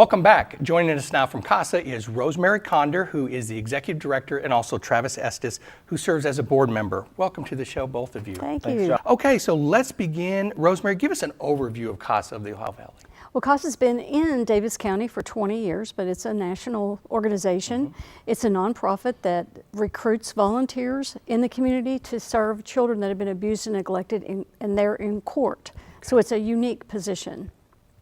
Welcome back. Joining us now from CASA is Rosemary Conder, who is the Executive Director, and also Travis Estes, who serves as a board member. Welcome to the show, both of you. Thank you. Okay, so let's begin. Rosemary, give us an overview of CASA of the Ohio Valley. Well, CASA's been in Davis County for 20 years, but it's a national organization. It's a nonprofit that recruits volunteers in the community to serve children that have been abused and neglected, and they're in court. So it's a unique position.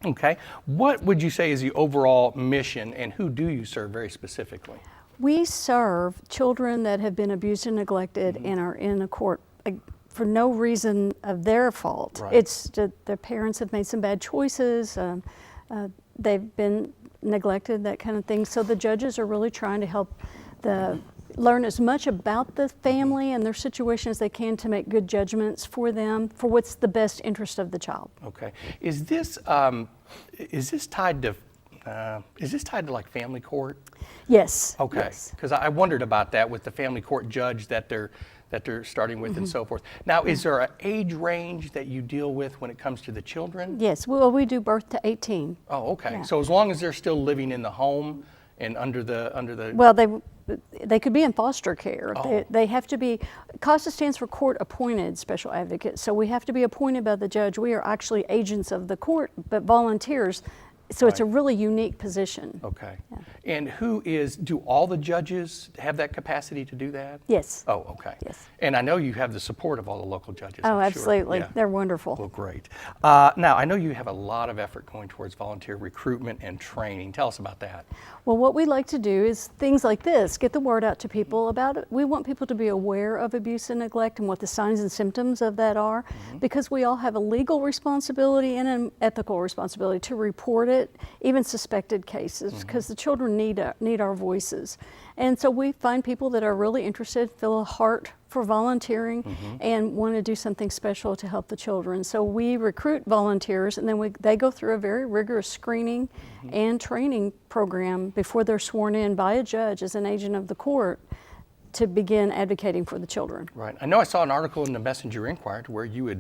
Okay. What would you say is the overall mission, and who do you serve very specifically? We serve children that have been abused and neglected and are in a court for no reason of their fault. Right. It's that their parents have made some bad choices, they've been neglected, that kind of thing. So the judges are really trying to help learn as much about the family and their situation as they can to make good judgments for them for what's the best interest of the child. Okay. Is this tied to like family court? Yes. Okay. Because I wondered about that with the family court judge that they're starting with and so forth. Now, is there an age range that you deal with when it comes to the children? Yes. Well, we do birth to 18. Oh, okay. Yeah. So as long as they're still living in the home and under the Well, they could be in foster care. Oh. They have to be, CASA stands for Court Appointed Special Advocate, so we have to be appointed by the judge. We are actually agents of the court, but volunteers, so it's a really unique position. Okay. Yeah. And do all the judges have that capacity to do that? Yes. Oh, okay. Yes. And I know you have the support of all the local judges. Oh, I'm absolutely. Sure. Yeah. They're wonderful. Well, great. Now, I know you have a lot of effort going towards volunteer recruitment and training. Tell us about that. Well, what we like to do is things like this, get the word out to people about it. We want people to be aware of abuse and neglect and what the signs and symptoms of that are, because we all have a legal responsibility and an ethical responsibility to report it, even suspected cases, because the children need our voices. And so we find people that are really interested, feel a heart for volunteering, and want to do something special to help the children. So we recruit volunteers, and then they go through a very rigorous screening and training program before they're sworn in by a judge as an agent of the court to begin advocating for the children. Right. I know I saw an article in the Messenger Inquirer where you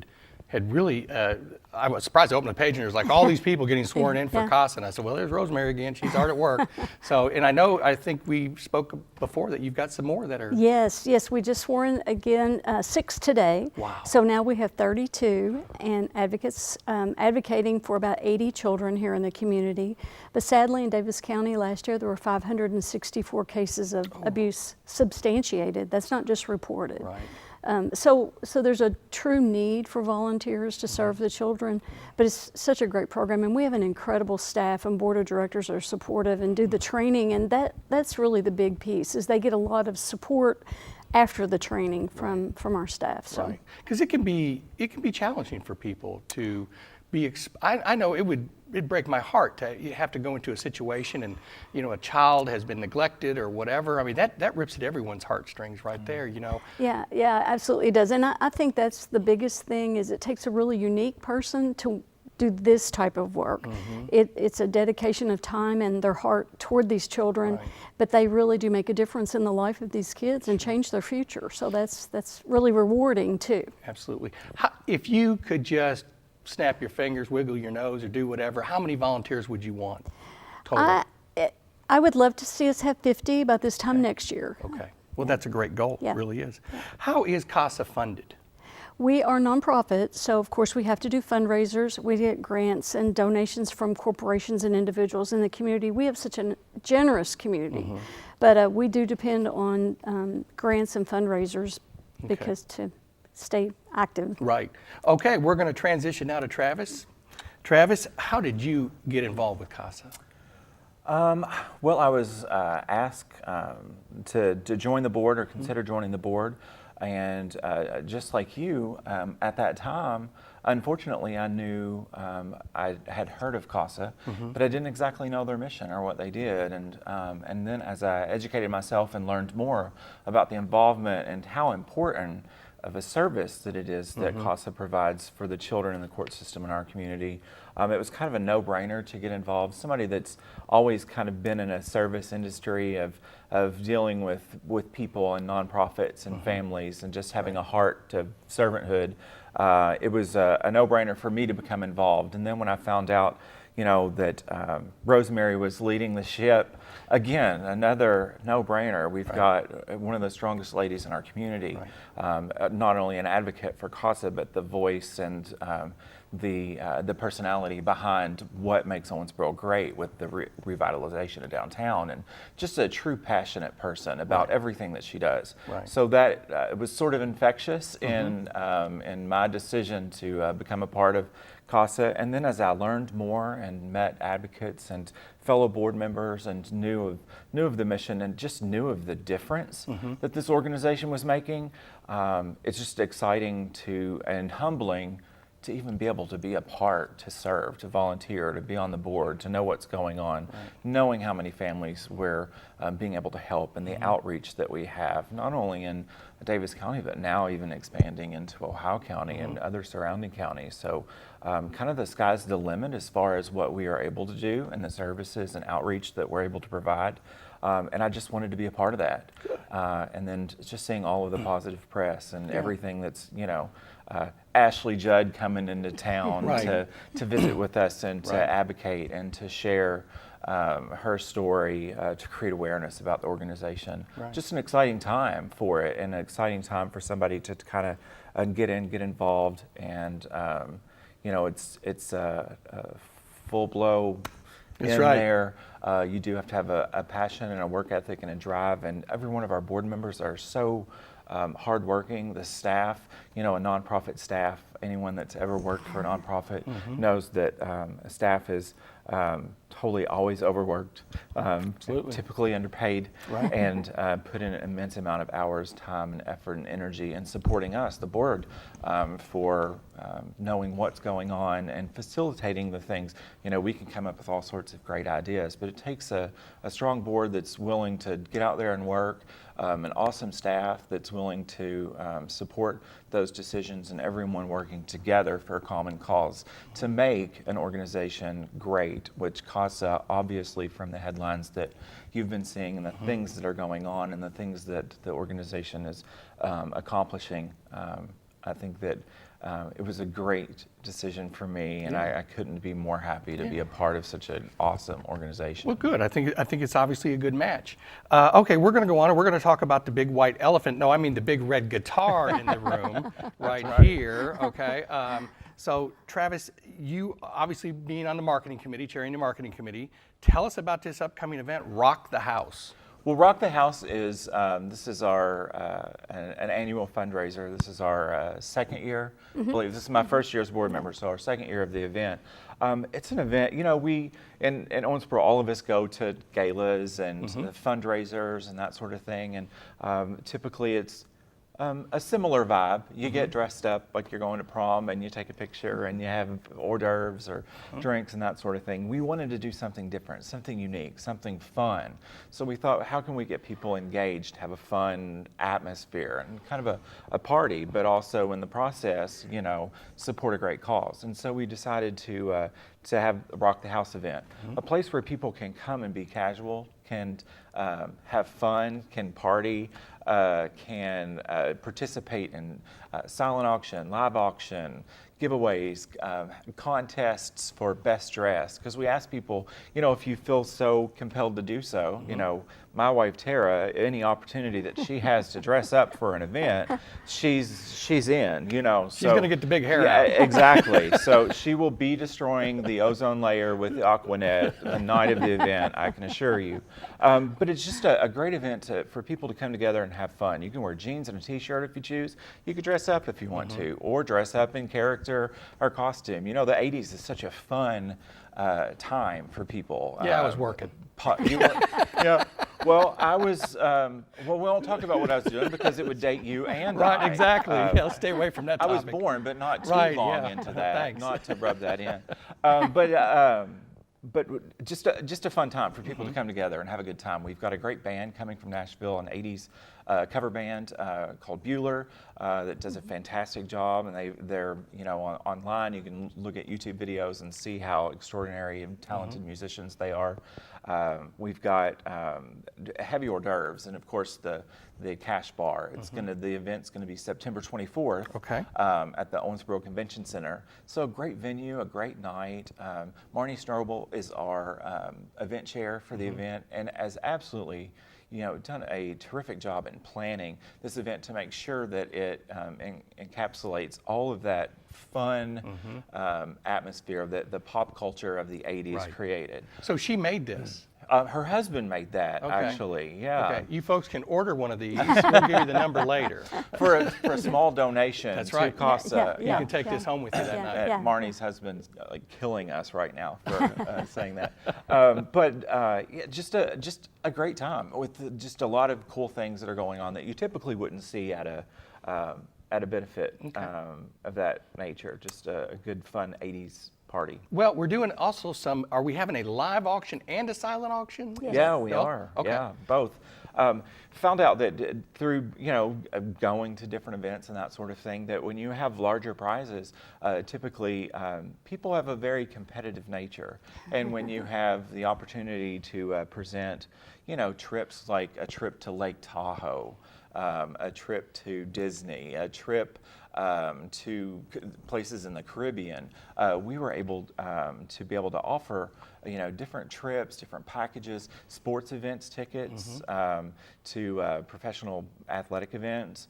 had really, I was surprised to open the page and there's like all these people getting sworn in for CASA. And I said, well, there's Rosemary again. She's hard at work. So, and I think we spoke before that you've got some more that are. Yes, we just sworn again 6 today. Wow. So now we have 32 and advocates advocating for about 80 children here in the community. But sadly in Davis County last year there were 564 cases of abuse substantiated. That's not just reported. Right. So there's a true need for volunteers to serve the children, but it's such a great program, and we have an incredible staff and board of directors that are supportive and do the training, and that's really the big piece, is they get a lot of support after the training from our staff. So. Right, because it can be challenging for people to be. I know it'd break my heart to have to go into a situation and a child has been neglected or whatever. I mean that rips at everyone's heartstrings right there. Yeah, absolutely does. And I think that's the biggest thing, is it takes a really unique person to do this type of work. It's a dedication of time and their heart toward these children, but they really do make a difference in the life of these kids and change their future. So that's really rewarding too. Absolutely. If you could just snap your fingers, wiggle your nose, or do whatever, how many volunteers would you want total? I would love to see us have 50 by this time next year. Okay. Well, that's a great goal. Yeah. It really is. How is CASA funded? We are nonprofit, so of course we have to do fundraisers. We get grants and donations from corporations and individuals in the community. We have such a generous community, but we do depend on grants and fundraisers because to stay active. Right. Okay, we're going to transition now to Travis. Travis, how did you get involved with CASA? Well, I was asked to join the board or consider joining the board, and just like you, at that time, unfortunately, I knew I had heard of CASA, but I didn't exactly know their mission or what they did. And then as I educated myself and learned more about the involvement and how important of a service that it is that CASA provides for the children in the court system in our community, it was kind of a no-brainer to get involved. Somebody that's always kind of been in a service industry of dealing with people and nonprofits and families and just having a heart to servanthood, it was a no-brainer for me to become involved. And then when I found out that Rosemary was leading the ship. Again, another no-brainer. We've got one of the strongest ladies in our community, not only an advocate for CASA, but the voice and the personality behind what makes Owensboro great with the revitalization of downtown, and just a true passionate person about everything that she does. So that it was sort of infectious in my decision to become a part of CASA. And then as I learned more and met advocates and fellow board members and knew of the mission and just knew of the difference that this organization was making, it's just exciting and humbling to even be able to be a part, to serve, to volunteer, to be on the board, to know what's going on, knowing how many families we're being able to help, and the outreach that we have, not only in Davis County, but now even expanding into Ohio County and other surrounding counties. So kind of the sky's the limit as far as what we are able to do and the services and outreach that we're able to provide. And I just wanted to be a part of that. And then just seeing all of the positive press and everything that's, Ashley Judd coming into town to visit with us and to advocate and to share her story, to create awareness about the organization. Just an exciting time for it, and an exciting time for somebody to kind of get involved. And, it's a full blow there. You do have to have a passion and a work ethic and a drive, and every one of our board members are so hardworking. The staff, a nonprofit staff, anyone that's ever worked for a nonprofit knows that staff is totally always overworked, typically underpaid, and put in an immense amount of hours, time, and effort and energy in supporting us, the board, for knowing what's going on and facilitating the things. We can come up with all sorts of great ideas, but it takes a strong board that's willing to get out there and work, an awesome staff that's willing to support those decisions, and everyone working together for a common cause to make an organization great, which CASA, obviously from the headlines that you've been seeing and the things that are going on and the things that the organization is accomplishing, I think that it was a great decision for me, and I couldn't be more happy to be a part of such an awesome organization. Well, good. I think it's obviously a good match. Okay, we're going to go on, and we're going to talk about the big white elephant. No, I mean the big red guitar in the room right here. Okay. So, Travis, you obviously being on the marketing committee, chairing the marketing committee, tell us about this upcoming event, Rock the House. Well, Rock the House is this is our an annual fundraiser. This is our second year. I believe this is my first year as a board member, so our second year of the event. It's an event, we in Owensboro, all of us go to galas and fundraisers and that sort of thing, and typically it's a similar vibe. You get dressed up like you're going to prom, and you take a picture, and you have hors d'oeuvres or drinks and that sort of thing. We wanted to do something different, something unique, something fun. So we thought, how can we get people engaged, have a fun atmosphere, and kind of a party, but also in the process, support a great cause. And so we decided to have a Rock the House event, a place where people can come and be casual, can have fun, can party, can participate in silent auction, live auction, giveaways, contests for best dress. Because we ask people, if you feel so compelled to do so, my wife Tara, any opportunity that she has to dress up for an event, she's in, She's going to get the big hair yeah, out. Exactly. So she will be destroying the ozone layer with the Aquanet the night of the event, I can assure you. But it's just a great event for people to come together and have fun. You can wear jeans and a t-shirt if you choose. You could dress up if you want to, or dress up in character or costume. The 80s is such a fun time for people. Yeah, I was working. Yeah. Well, I was. Well, we won't talk about what I was doing because it would date you and Right, I. exactly. Let's stay away from that I topic. was born, but not too Right, long yeah. into that. Thanks. Not to rub that in. But just a fun time for people to come together and have a good time. We've got a great band coming from Nashville, an 80s cover band called Bueller that does a fantastic job, and they're online. You can look at YouTube videos and see how extraordinary and talented musicians they are. We've got heavy hors d'oeuvres, and of course the cash bar. It's the event's gonna be September 24th. Okay. At the Owensboro Convention Center. So a great venue, a great night. Marnie Strobel is our event chair for the event, and has absolutely, done a terrific job in planning this event to make sure that it encapsulates all of that fun atmosphere that the pop culture of the 80s Right. created. So she made this. Her husband made that, Okay. actually, yeah. Okay, you folks can order one of these. We'll give you the number later. For a small donation That's to right. CASA. You can take this home with you that Yeah. night. Yeah. Marnie's husband's killing us right now for saying that. Yeah, just a great time with just a lot of cool things that are going on that you typically wouldn't see at a benefit of that nature. Just a good, fun 80s party. Well, we're doing also are we having a live auction and a silent auction? Yes. Yeah, we Oh, are. okay. Yeah, both. Found out that through going to different events and that sort of thing, that when you have larger prizes, typically people have a very competitive nature, and when you have the opportunity to present, trips like a trip to Lake Tahoe, a trip to Disney, a trip to places in the Caribbean, we were able to be able to offer different trips, different packages, sports events tickets to professional athletic events.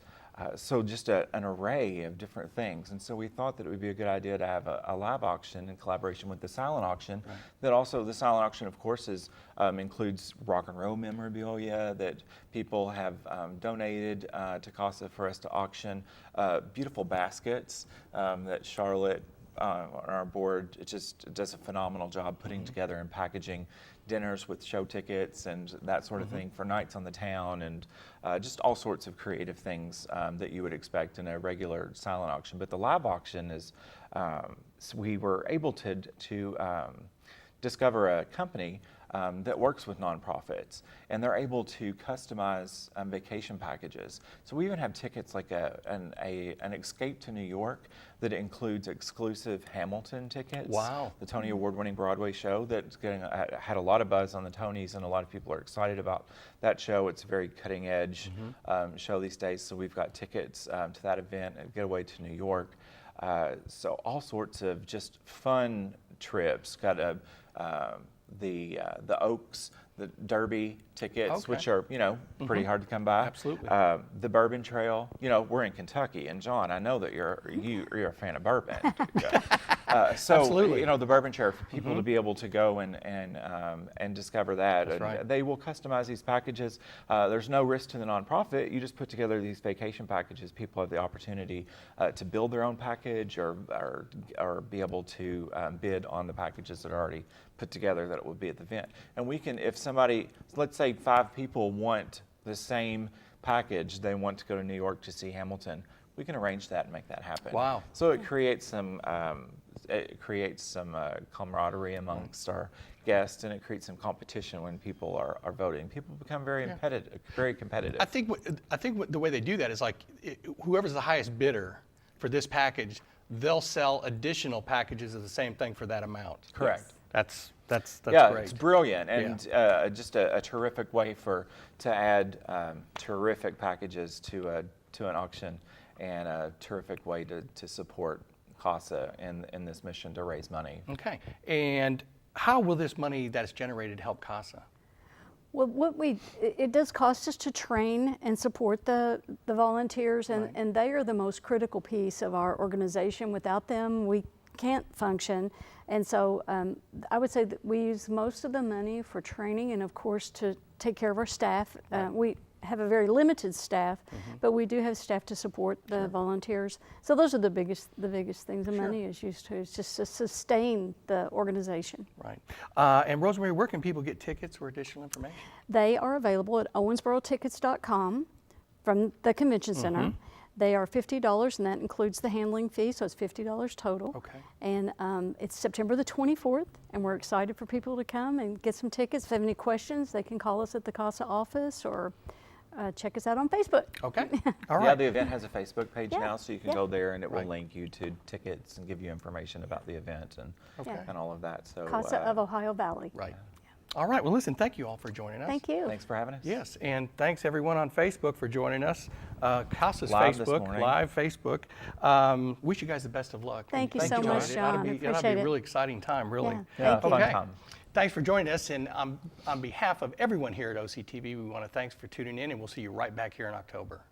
So just an array of different things. And so we thought that it would be a good idea to have a live auction in collaboration with the silent auction. Right. That also, the silent auction, of course, includes rock and roll memorabilia that people have donated to CASA for us to auction. Beautiful baskets that Charlotte on our board just does a phenomenal job putting together and packaging dinners with show tickets and that sort of thing for nights on the town, and just all sorts of creative things that you would expect in a regular silent auction. But the live auction is, so we were able to discover a company that works with nonprofits, and they're able to customize vacation packages. So we even have tickets like an escape to New York that includes exclusive Hamilton tickets. Wow. The Tony Award-winning Broadway show that's had a lot of buzz on the Tonys, and a lot of people are excited about that show. It's a very cutting-edge show these days. So we've got tickets to that event, a getaway to New York. So all sorts of just fun trips. Got the Oaks, the Derby tickets, Okay. which are pretty hard to come by. Absolutely. The Bourbon Trail. We're in Kentucky, and John, I know that you're a fan of bourbon. So Absolutely. the Bourbon Trail, for people to be able to go and discover that. That's right. They will customize these packages. There's no risk to the nonprofit. You just put together these vacation packages. People have the opportunity to build their own package or be able to bid on the packages that are already put together that it would be at the event. And we can, if somebody, let's say 5 people want the same package, they want to go to New York to see Hamilton, we can arrange that and make that happen. Wow. So it creates some camaraderie amongst our guests, and it creates some competition when people are voting. People become very competitive. I think the way they do that is like whoever's the highest bidder for this package, they'll sell additional packages of the same thing for that amount. Correct. That's yeah, great. it's brilliant, and just a terrific way to add terrific packages to an auction, and a terrific way to support CASA in this mission to raise money. Okay. And how will this money that is generated help CASA? Well, it does cost us to train and support the volunteers, and they are the most critical piece of our organization. Without them, we can't function. And so I would say that we use most of the money for training and, of course, to take care of our staff. We have a very limited staff, but we do have staff to support the volunteers. So those are the biggest things the money is used to. It's just to sustain the organization. Right. And Rosemary, where can people get tickets or additional information? They are available at owensborotickets.com from the convention center. They are $50, and that includes the handling fee, so it's $50 total. Okay. And it's September the 24th, and we're excited for people to come and get some tickets. If they have any questions, they can call us at the CASA office or check us out on Facebook. Okay. All right. Yeah, the event has a Facebook page Yeah, now, so you can yeah. go there, and it will Right. link you to tickets and give you information about the event and Okay. and all of that. So CASA of Ohio Valley. Right. All right. Well, listen, thank you all for joining us. Thank you. Thanks for having us. Yes, and thanks everyone on Facebook for joining us. CASA's Live this Facebook, morning. live Facebook. Wish you guys the best of luck. Thank you And so much, it ought to John. be, I it ought to be appreciate a it. really exciting time, really. Yeah. Yeah, Thank fun you. time. Thanks for joining us, and on behalf of everyone here at OCTV, we want to thanks for tuning in, and we'll see you right back here in October.